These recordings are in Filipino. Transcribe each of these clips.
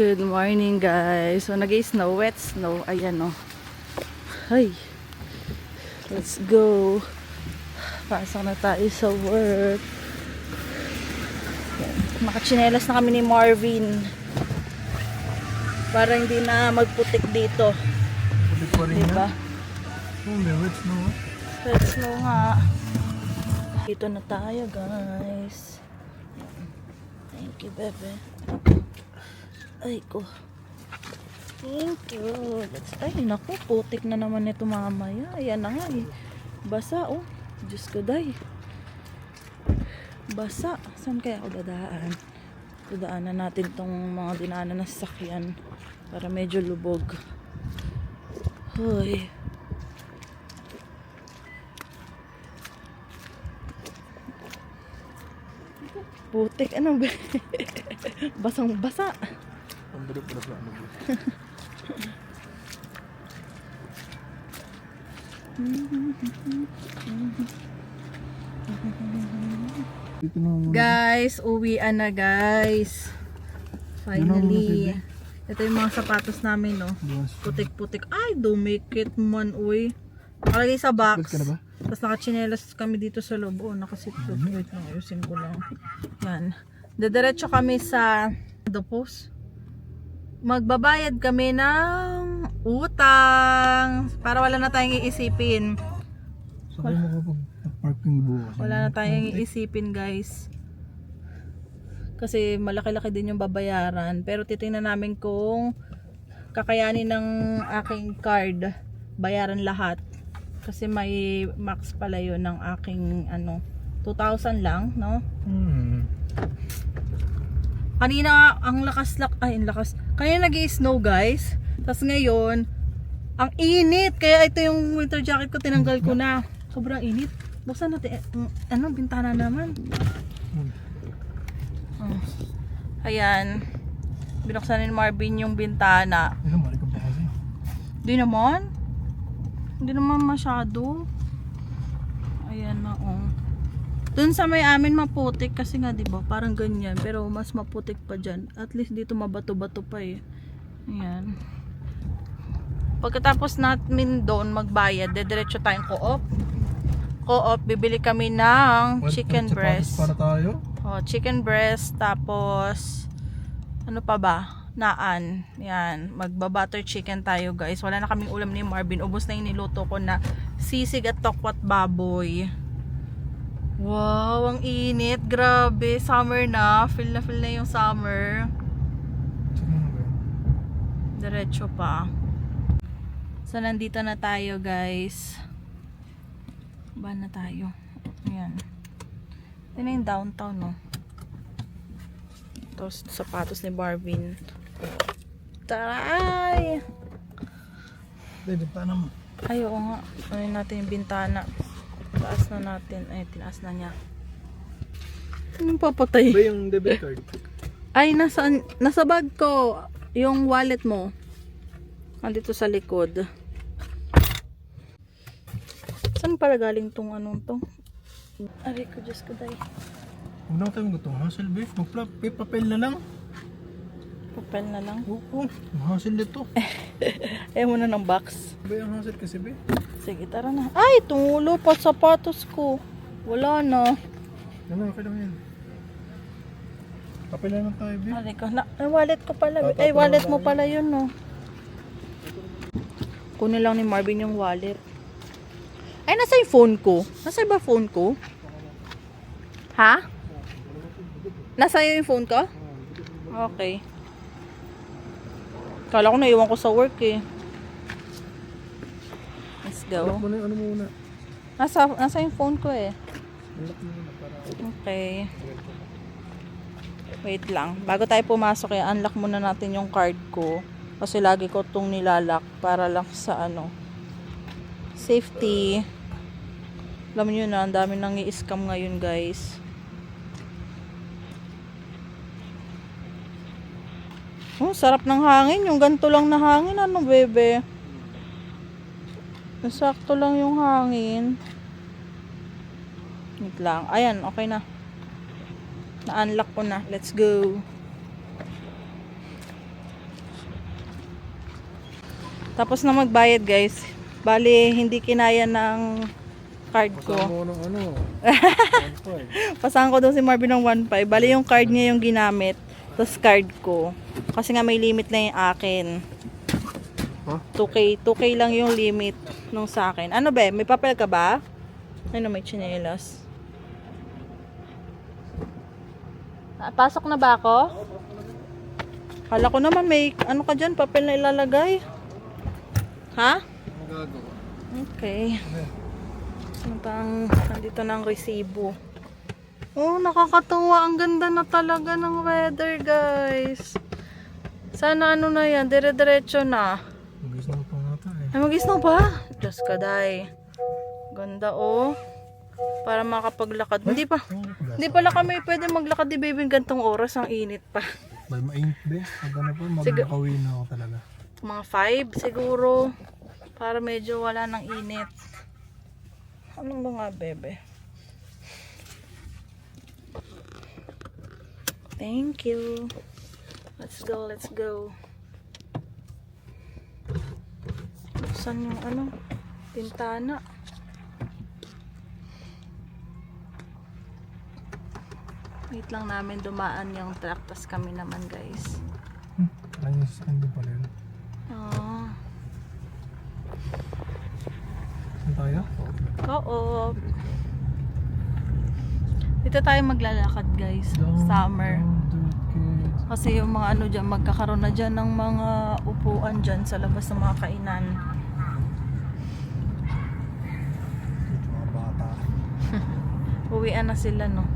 Good morning guys. So nag-snow, wet snow. Ayan o. Hay. Let's go. Pasok na tayo sa work. Nakachinelas na kami ni Marvin. Para hindi na magputik dito. Putik pa rin diba? Oh, may wet snow. Wet snow nga. Dito na tayo guys. Thank you bebe. Ay ko. Thank you. Ay naku, putik na naman ito mamaya. Ayan na nga eh. Basa oh. Diyos ko day. Basa. Saan kaya ako dadaan? Dadaanan natin tong mga dinaanan na sasakyan para medyo lubog. Hoy. Putik. Ano ba? Basang basa. Ang dali pala sa ano. Dito na muna. Guys, uwian na guys. Finally. Ito yung mga sapatos namin, no. Putik-putik. Ay, dumikit man, uy. Nakalagay sa box. Ka na ba? Tapos nakachinelas kami dito sa loob. Oh, nakasipot. Wait lang, ayusin ko lang. Yan. Dediretso kami sa the post. Magbabayad kami ng utang. Para wala na tayong iisipin. Saka mo kapag parking bukas. Wala na tayong iisipin guys. Kasi malaki-laki din yung babayaran. Pero titingnan namin kung kakayanin ng aking card. Bayaran lahat. Kasi may max pala yun ng aking ano, 2,000 lang, no? Kanina ang lakas. Kanina nag-i-snow guys. Tapos ngayon, ang init. Kaya ito yung winter jacket ko, tinanggal ko na. Sobrang init. Buksan natin, bintana naman. Ayan. Binuksan ni Marvin yung bintana. Ay, mali ka pa kasi. Hindi naman masyado. Ayan na oh. Dun sa may amin maputik kasi nga 'di ba? Parang ganyan, pero mas maputik pa diyan. At least dito mabato-bato pa eh. Ayan. Pagkatapos natin doon magbayad, diretso tayong Co-op. Co-op, bibili kami ng chicken breast. Para tayo? Oh, chicken breast, tapos ano pa ba? Naan. Yan, magba-butter chicken tayo guys. Wala na kaming ulam ni Marvin. Ubos na yung niluto ko na sisig at tokwat baboy. Wow, ang init. Grabe, summer na. Feel na yung summer. Diretso pa. So, nandito na tayo guys. Ba na tayo? Ayan. Ito na yung downtown, no? Tapos, sapatos ni Marvin. Taray! Bintana mo. Ay, oo nga. Ayun natin yung bintana. Taas na natin. Ay, tinaas na niya. Anong papatay? Ba yung debit card? Ay, nasa bag ko. Yung wallet mo. Nandito sa likod. Saan para galing tong anong to? Aray ko, Diyos ko day. Huwag na tayo mag-itong hassle, beef. Magpapel na lang. Papel na lang. Oo, hassle nito. Ayaw mo na ng box. Ba yung hassle kasi, be? Sige, tara na. Ay, tumulo pa sapatos ko. Wala na. Ano, okay lang yan. Papel na lang tayo, be. Aray ko. Wallet ko pala. Ay, wallet mo pala yun, no. Kunin lang ni Marvin yung wallet. Ay, nasa yung phone ko? Nasa ba phone ko? Ha? Nasa yung phone ko? Okay. Kala ko naiwan ko sa work eh. Let's go. Lock mo na yung ano muna. Nasa yung phone ko eh. Lock mo muna para... Okay. Wait lang. Bago tayo pumasok eh, unlock muna natin yung card ko. Kasi lagi ko itong nilalak para lang sa ano. Safety. Alam nyo na, ang dami nang i-scam ngayon guys. Oh, sarap ng hangin. Yung ganito lang na hangin. Ano, bebe? Nasakto lang yung hangin. Wait lang. Ayan, okay na. Na-unlock ko na. Let's go. Tapos na magbayad guys. Bali, hindi kinaya ng card ko. Kasama mo ng ano. 1.5. Pasahan ko daw si Marvin ng 1.5. Bali, yung card niya yung ginamit. Tapos card ko. Kasi nga may limit na yung akin. Huh? 2K lang yung limit nung sa akin. Ano be? May papel ka ba? Ano, may tsinelas. Pasok na ba ako? Kala ko naman may ano ka dyan, papel na ilalagay. Ha? Magagawa. Okay. Ano pang, nandito na ang resibo. Oh, nakakatuwa. Ang ganda na talaga ng weather, guys. Sana ano na yan, dire-diretso na. Mag-isnaw pa nga tayo. Ay, mag-isnaw ba? Diyos ka, day. Ganda, oh. Para makapaglakad. Hindi pala kami pwede maglakad ni baby gantong oras. Ang init pa. May mainit be. Pag ano po, Sige. magkakawin na ako talaga. Mga 5 siguro. Para medyo wala ng init. Ano ba nga, bebe? Thank you. Let's go, let's go. Saan yung ano? Pintana. Wait lang namin dumaan yung truck. Tas kami naman, guys. Ayun, saan din pala yun? Oh. Saan tayo? Oo. Dito tayo maglalakad, guys. Summer. Kasi yung mga ano dyan, magkakaroon na dyan ng mga upuan dyan sa labas ng mga kainan. Dito mga bata. Uwian na sila, no?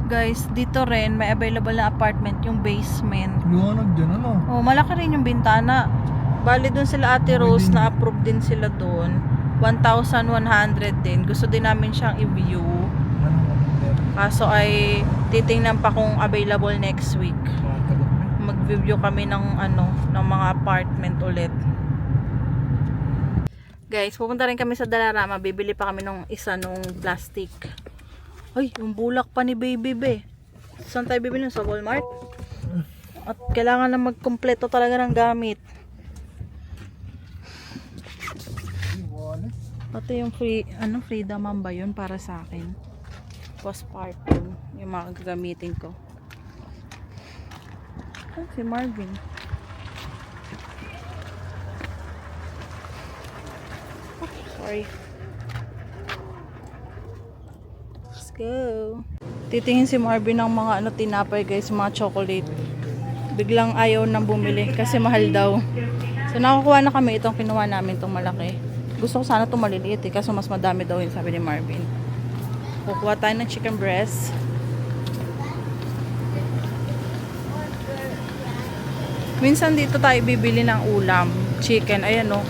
Guys, dito rin may available na apartment, yung basement. Luwanag dyan, ano? Oh, malaki rin yung bintana. Bali dun sila Ate Rose, na-approve din sila dun. 1,100 din. Gusto din namin siyang i-view. Ano there? Kaso ay titingnan pa kung available next week. Mga tagot na. Mag-review kami ng ano, ng mga apartment ulit. Guys, pupunta rin kami sa Dalarama. Bibili pa kami ng isa nung plastic. Ay, yung bulak pa ni baby be. Saan tayo bibili? Sa Walmart? At kailangan na magkumpleto talaga ng gamit. Pati yung free, ano, freedom ba yun para sa akin? Postpartum. Yung mga gagamitin ko. Ay, si Marvin. Oh, sorry. Let's go. Titingin si Marvin ng mga ano tinapay guys, mga chocolate. Biglang ayaw nang bumili kasi mahal daw. So nakukuha na kami itong kinuha namin, itong malaki. Gusto ko sana itong maliliit eh, kaso mas madami daw yun, sabi ni Marvin. Kukuha tayo ng chicken breast. Minsan dito tayo bibili ng ulam, chicken, ayan o,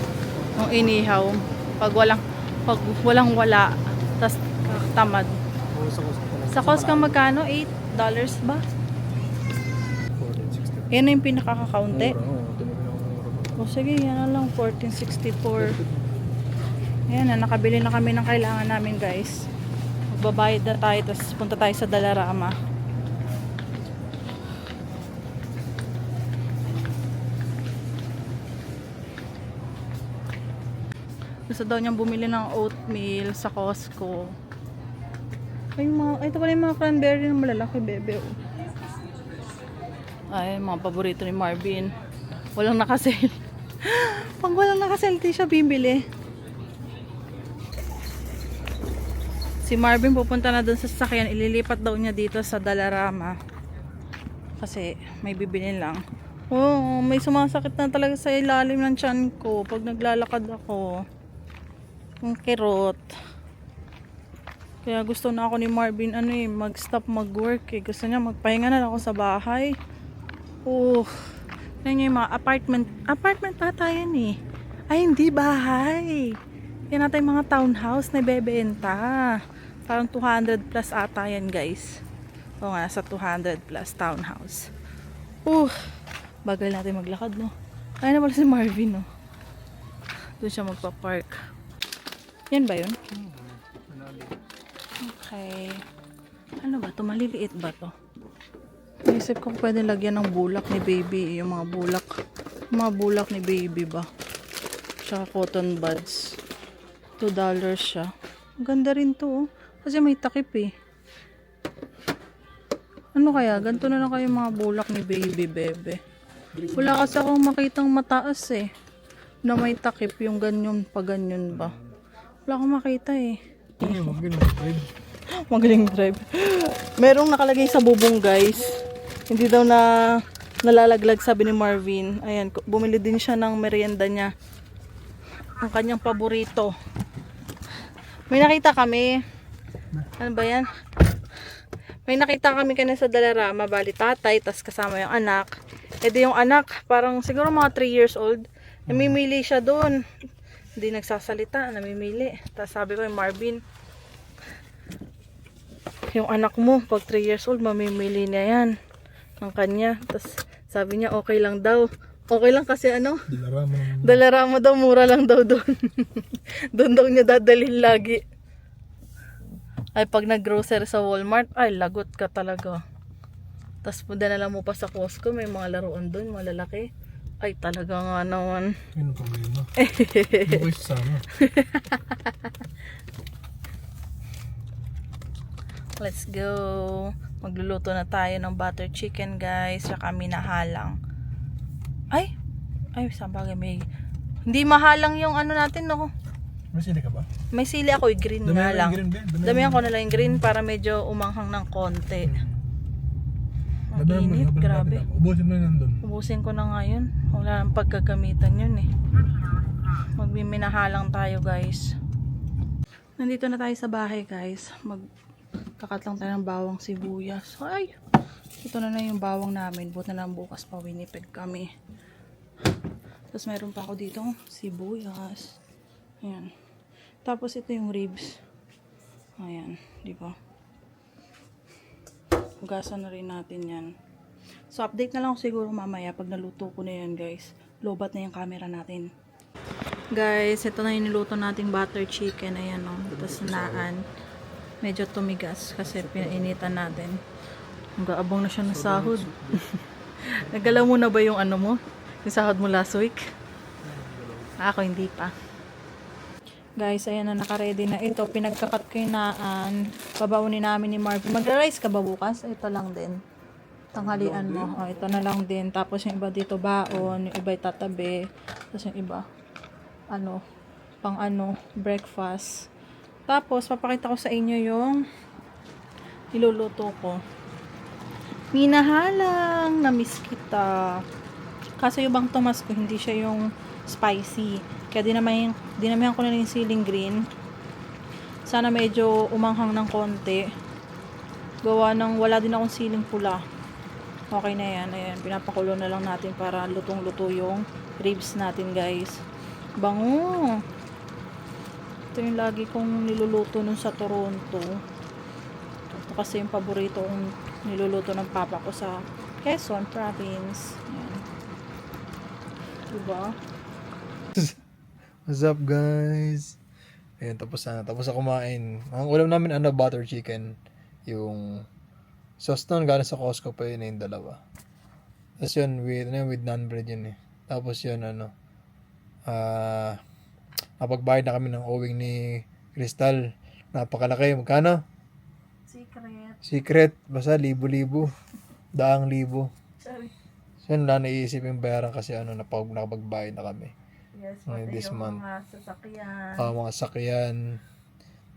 yung inihaw. Pag walang wala, tas tamad. Oo, sa Costco pala. Sa Costco magkano? $8 ba? 14.60. Yan na yung pinakakakaunti. Oo, tinignan ko ng euro. O sige, yan na lang, 14.64. Ayan na, nakabili na kami ng kailangan namin guys. Magbabayad na tayo, tapos punta tayo sa Dalarama. Gusto daw niyang bumili ng oatmeal sa Costco. Ay, ito pala yung mga cranberry na malalaki, bebe. Oh. Ay, mga paborito ni Marvin. Walang nakasale. Pag walang nakasale, di siya bibili. Si Marvin pupunta na dun sa sasakyan. Ililipat daw niya dito sa Dalarama. Kasi may bibili lang. Oh, may sumasakit na talaga sa ilalim ng tiyan ko pag naglalakad ako. Ang kirot. Kaya gusto na ako ni Marvin mag-stop mag-work eh. Gusto niya magpahinga na lang ako sa bahay. Oh, yan yung mga apartment ata yan eh. Ay, hindi bahay. Yan ata yung mga townhouse na ibebenta. Parang 200 plus ata yan guys. O nga, sa 200 plus townhouse. Bagal natin maglakad no. Ay na pala si Marvin no. Doon siya magpa-park. Yan ba yun? Okay. Ano ba to? Maliliit ba to? Naisip ko pwede lagyan ng bulak ni baby. Yung mga bulak. Mga bulak ni baby ba? Tsaka cotton buds. $2 siya. Ang ganda rin to, oh. Kasi may takip eh. Ano kaya? Ganito na lang kayo mga bulak ni baby bebe. Wala kasi akong makitang mataas eh. Na may takip yung ganyan pa ganyan ba. Wala akong makita eh. Hindi, mag-drive. Magaling drive. Merong nakalagay sa bubong guys. Hindi daw na nalalaglag sabi ni Marvin. Ayan, bumili din siya ng merienda niya. Ang kanyang paborito. May nakita kami. Ano ba yan? May nakita kami kanina sa Dalarama. Bali tatay, tas kasama yung anak. E di yung anak, parang siguro mga 3 years old. Namimili siya doon. Hindi nagsasalita, namimili. Tapos sabi ko yung Marvin, yung anak mo, pag 3 years old, mamimili niya yan. Ng kanya. Tapos sabi niya, okay lang daw. Okay lang kasi ano? Dilarama naman. Dalarama daw, mura lang daw doon. Doon daw niya dadalhin lagi. Ay, pag nag-grocery sa Walmart, ay, lagot ka talaga. Tapos dinala mo pa sa Costco, may mga laruan doon, malalaki. Ay, talaga nga naman. Yun ang problema. Hindi ko isasama. Let's go. Magluluto na tayo ng butter chicken, guys. Saka kami nahalang. Ay, saan bagay may... Hindi mahalang yung ano natin, no? May sili ka ba? May sili ako, green nga lang. Damihan ko na lang yung green para medyo umanghang ng konti. Ang init, grabe. Ubusin mo na nandun. Ubusin ko na nga yun. Wala nang pagkagamitan yun eh. Magmiminahalang tayo guys. Nandito na tayo sa bahay guys. Magkakat lang tayo ng bawang sibuyas. Ay! Ito na yung bawang namin. Buti na lang bukas pa Winnipeg kami. Tapos meron pa ako dito sibuyas. Ayan. Tapos ito yung ribs. Ayan. Di ba? Hugasan na rin natin yan. So, update na lang ako siguro mamaya pag naluto ko na yan, guys. Lobat na yung camera natin. Guys, ito na yung niluto nating butter chicken. Ayan, o. Tapos naan. Medyo tumigas kasi pinainitan natin. Hanggang na siya ng sahod. Nagalaw mo na ba yung ano mo? Yung sahod mo last week? Ako hindi pa. Guys, ayan na, naka-ready na ito. Pinagkakat ko yung naan. Babaunin namin ni Marvin. Magra-rice ka ba bukas? Ito lang din. Tanghalian mo. O, ito na lang din. Tapos yung iba dito baon. Yung iba itatabi. Tapos yung iba, breakfast. Tapos, papakita ko sa inyo yung niluluto ko. Minahalang. Na-miss kita. Kaso yung Bang Tomas ko, hindi siya yung spicy. Kaya dinamihan ko na yung siling green. Sana medyo umanghang ng konti. Gawa ng wala din akong siling pula. Okay na yan. Ayan, pinapakulo na lang natin para lutong-luto yung ribs natin guys. Bango! Ito yung lagi kong niluluto nun sa Toronto. Ito kasi yung paborito kong niluluto ng papa ko sa Quezon Province. Ayan. Diba? What's up guys? Ayan, tapos na kumain. Ang ulam namin butter chicken. Yung sauce nun galing sa Costco pa yun yung dalawa. Tapos yun with naan bread yun eh. Tapos yun napagbayad na kami ng owing ni Crystal. Napakalaki. Magkano? Secret. Basta 1,000. 100,000. Sorry. So yun lang naiisip yung bayaran kasi nakapagbayad na kami. Yes, pati This yung month. mga sasakyan. Mga sakyan.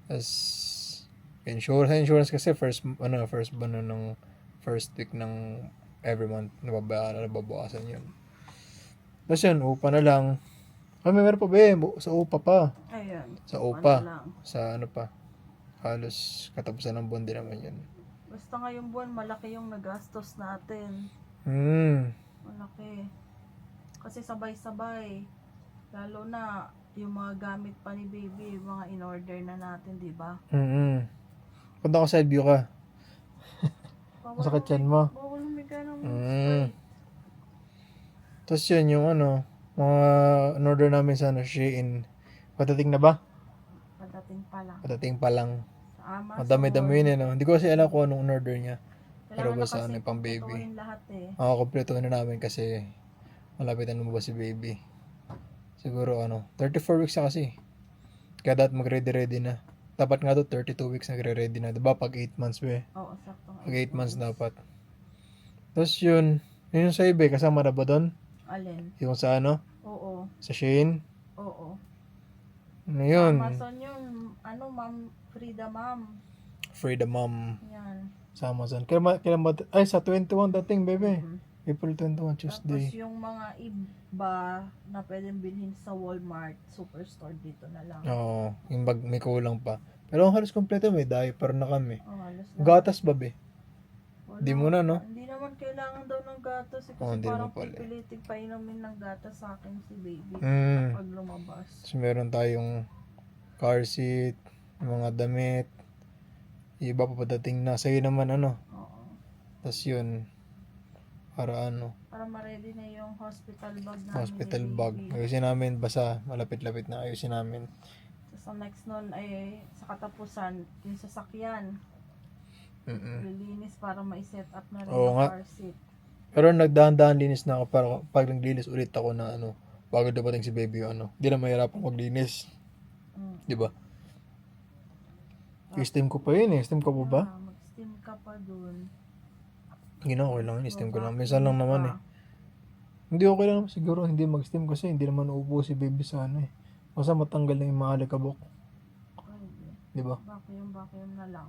As insurance kasi first week ng every month nababawasan yun. Tapos yun, upa na lang. Meron pa ba sa upa pa. Ayan. Sa upa. Sa pa. Halos katapusan ng buwan din naman yun. Basta ngayong buwan, malaki yung nagastos natin. Malaki. Kasi sabay-sabay. Lalo na yung mga gamit pa ni baby, yung mga in-order na natin, di ba? Punta ko side view ka. Masakit yan mo. Bawal humiga ng Tapos yun yung mga in-order namin sa Shein. Patating na ba? Patating pa lang. Sa Amazon. Madami-dami yun Hindi ko kasi alam kung anong in-order niya. Pero Kailangan basta na kasi pang baby. lahat eh. Kompleto na namin kasi malapit na lumabas si baby. Siguro 34 weeks na kasi. Kaya dapat mag-ready na. Dapat nga to 32 weeks nagre-ready na. Diba pag 8 months be? Oo, sakto. Pag 8 months dapat. Tapos yun yung sa iba, kasama na ba doon? Alin? Yung sa Oo. sa Shane? Oo. Ano yun? Amazon yun. Ma'am? Frida, ma'am. Frida Mom. Yan. Sa Amazon. Kailan ba? Ay, sa 21 dating, bebe. Mhm. April 21, Tapos Tuesday. yung mga iba na pwedeng bilhin sa Walmart, Superstore dito na lang. Oo. Yung bag may kulang pa. Pero ang halos kompleto, may diaper na kami. Oh, halos na. Gatas ba, be? Wala. Di mo na, no? Hindi naman kailangan daw ng gatas. Kasi Oh, hindi parang naman pala. pipilitin pa inumin ng gatas sa akin si baby. Mm. Pag lumabas. So, meron tayong car seat, mga damit. Yung iba pa padating na. Sa'yo naman, Oo. Tapos yun, para Para ma-ready na yung hospital bag namin. hospital ni bag. baby. Ayusin namin, basta malapit-lapit na ayusin namin. Tapos ang next nun ay sa katapusan, yung sasakyan. Mm-mm. Lilinis para ma-set up na rin Oo yung nga. car seat. Pero nagdahan-dahan linis na ako para pag naglinis ulit ako na bago dumating si baby hindi na mahirapan maglinis. Mm. Di ba? I-steam ko pa yun eh. Steam ko pa ba? Mag-steam ka pa dun. Ginawa ko lang yun. I-steam ko lang. Vacuum Minsan lang ka. naman eh. Hindi okay lang naman siguro hindi mag-steam kasi hindi naman uupo si baby sa eh. Basta matanggal na yung mga alikabok. Pwede. Di ba? Vacuum na lang.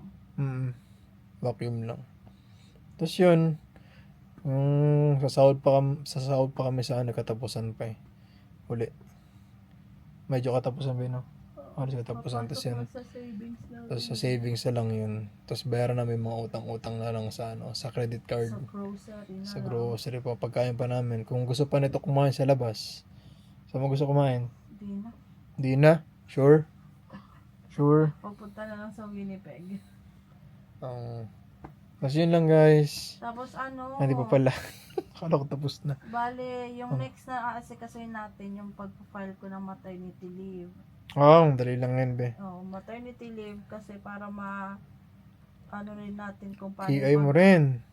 Vacuum lang. Tapos yun, sasahod pa kami sa katapusan pa eh. Uli. Medyo katapusan ba yun, Halos katapusan. Tapos yun, Sa savings na tapos sa savings na lang yun. Tapos bayaran namin mga utang-utang na lang sa sa credit card. sa grocery na Sa lang. grocery pa, pagkain pa namin. Kung gusto pa nito kumain sa labas, saan mo gusto kumain? Di na. Di na? Sure? Sure? Papunta na lang sa Winnipeg. Tapos yun lang guys. Tapos Hindi pa pala. Akala ko tapos na. Bale, yung next na aasikasuhin natin, yung pagpa-file ko ng maternity leave. Ang dali lang yan, be. Maternity leave kasi para rin natin kung paano TI mo rin.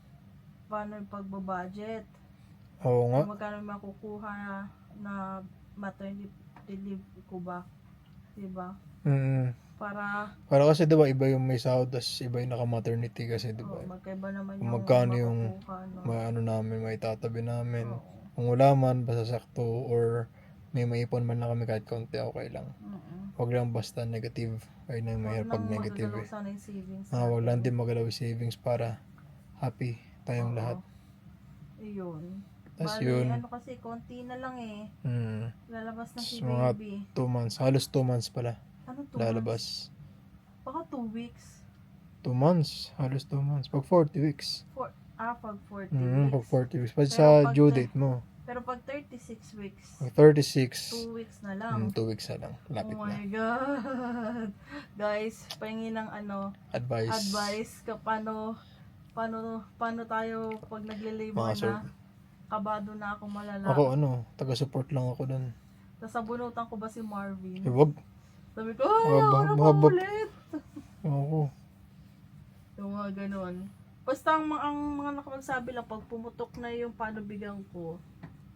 paano yung pagbabudget. Oo nga. Kung magkano makukuha na maternity leave ko ba? Diba? Para Para kasi diba iba yung may sahod, tas iba yung naka-maternity kasi diba. magkaiba naman Kung yung magkano yung makukuha, no? namin, may tatabi namin. Oo. Kung wala man, basta sakto, or may maipon man lang kami kahit konti, okay lang. Huwag lang basta negative. Ay na mahirap pag negative eh. Sana yung savings Huwag lang natin. din magalaw yung savings para happy tayong Oo. lahat. Yun. Tas Bali, yun. kasi konti na lang eh. Lalabas na si Mga baby. 2 months. Halos 2 months pala. Ano to? Lalabas. Baka 2 weeks. 2 months. Halos 2 months. Pag 40 weeks. Pag 40 Pag weeks. 40 weeks. Pag Pero sa pag due date mo. Pero pag 36 weeks, Pag 36. 2 weeks na lang. 2 weeks na lang. Lapit Oh na. my God. Guys, pahingi ng advice paano tayo pag nagle-labor Mga na. Kabado na ako malala. Ako taga-support lang ako dun. Tapos sabunutan ko ba si Marvin? Wag. Sabi ko, ano pa ulit? Ako. Yung mga ganun. Basta ang mga nakapagsabi lang, pag pumutok na yung panubigan ko,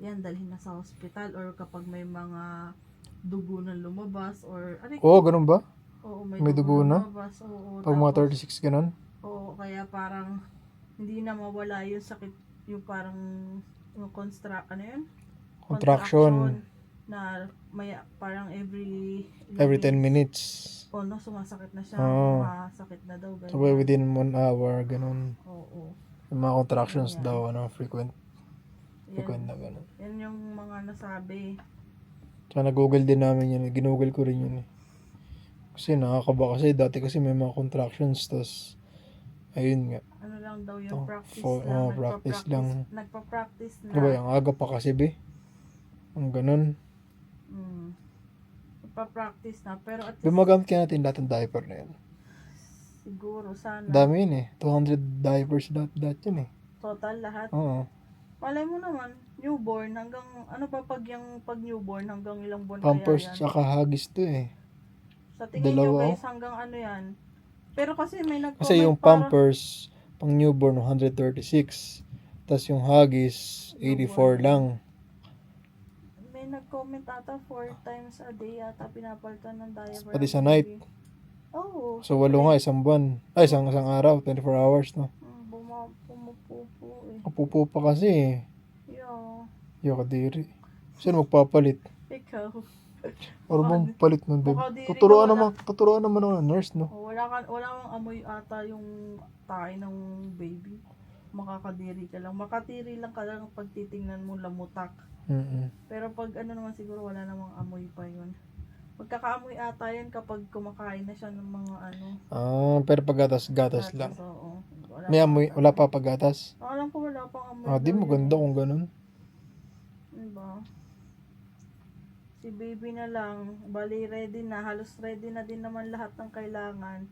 yan, dalhin na sa hospital, or kapag may mga dugo na lumabas, or Ganun ba? oo, may dugo na? lumabas. Oo, Pag mga tapos, 36 ganun? oo, kaya parang hindi na mawala yung sakit, yung parang yung Contraction. na may parang every 10 minutes. sumasakit na siya. Oo. Masakit na daw. Ganyan. So, within 1 hour, ganun. Oo. Yung mga contractions Ayan. daw, frequent Yan, na ganun. yan yung mga nasabi. Tsaka nag-google din namin yun. Ginugol ko rin yun eh. Kasi nakakaba kasi. Dati kasi may mga contractions. Tapos, ayun nga. Ano lang daw yung practice Practice lang. Nagpa-practice na. Diba, yung aga pa kasi be. Ang ganun. Nagpa-practice na. Pero at least, Gumagamit ka natin lahat ng diaper na yun. siguro, sana. Dami yun eh. 200 diapers lahat yun eh. Total lahat. Oo. Malay mo naman, newborn hanggang, ano pa pag newborn hanggang ilang buwan Pampers kaya yan? tsaka hagis to eh. Sa tingin nyo dalawa, guys, hanggang ano yan? Pero kasi may nag-comment Kasi yung pampers, pang newborn 136. Tapos yung hagis, 84 lang. May nag-comment ata 4 times a day yata pinapalitan ng diaper. Pati ng sa night. baby. Oo. So, 8 nga, isang buwan. Ay, isang araw, 24 hours, no? Pumupupo eh. Kapupo pa kasi, eh. Yeah. Yung kadiri. Sino magpapalit? Ikaw. Or bang palit nun, babe? baka diri ka Tuturuan naman ako ng nurse, no? Wala kang amoy ata yung tae ng baby. Makakadiri ka lang. Makatiri lang ka lang pag titingnan mo lamutak. Pero pag ano naman siguro wala namang amoy pa yun. Magkakaamoy ata yan kapag kumakain na siya ng mga ano. Pero pag gatas lang. Oo. May amoy, wala pa paggatas. Alam ko wala pang amoy. Di maganda kung ganun. Diba? Si baby na lang, bali ready na, halos ready na din naman lahat ng kailangan.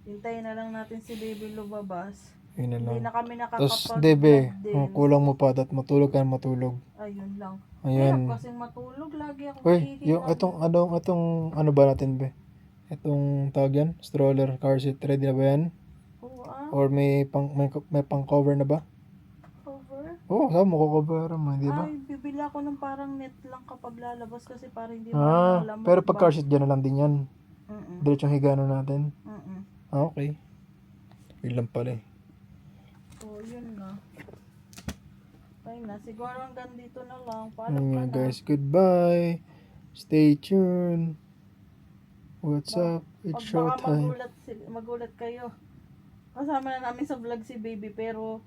Hintayin na lang natin si baby lumabas. Yun na Hindi lang. na kami Tapos, nakakapag debe, din. kulang mo pa, at matulog ka na matulog. Ayun lang. Ayan. Hirap kasing matulog, lagi ako Uy, nakikita. itong ano ba natin, be? Itong tawag yan? Stroller, car seat, ready na ba yan? Oo, Or may pang cover na ba? cover. Saan mo cover mo, di ba? Ay, bibili ako ng parang net lang kapag lalabas kasi para hindi Pero pag car seat dyan na lang din yan. Mm-mm. Diretsong higa na natin. Mm-mm. Okay. Yun lang pala eh. So, yun na. Ayun na, siguro hanggang dito na lang. Paalam ka Ayan na. guys, goodbye. Stay tuned. What's up? It's Baka showtime. magulat kayo. Kasama na namin sa vlog si baby pero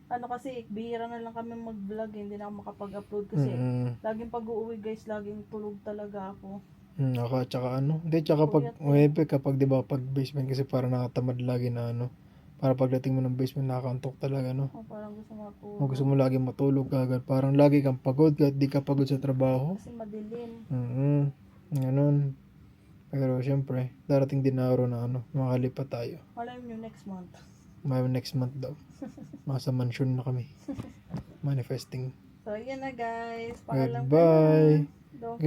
ano kasi bihira na lang kami mag-vlog, hindi na ako makapag-upload kasi laging pag-uuwi guys, laging tulog talaga ako. Tsaka ano? Hindi, tsaka kapag di ba pag basement kasi parang nakatamad lagi na ano. Para pagdating mo ng basement nakakantok talaga, no? Parang gusto matulog. Gusto mo lagi matulog kagad. Parang lagi kang pagod kahit di ka pagod sa trabaho. Kasi madilim. Ganun. Pero syempre, darating din na araw na ano, makalipat tayo. Alam nyo next month. May next month daw. Nasa mansion na kami. Manifesting. So, yan na guys. Paalam ka Goodbye. na. Don't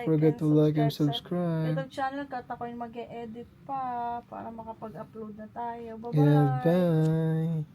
forget to like and sa subscribe. YouTube channel kat ako yung mag-e-edit pa para makapag-upload na tayo. Bye-bye. Goodbye.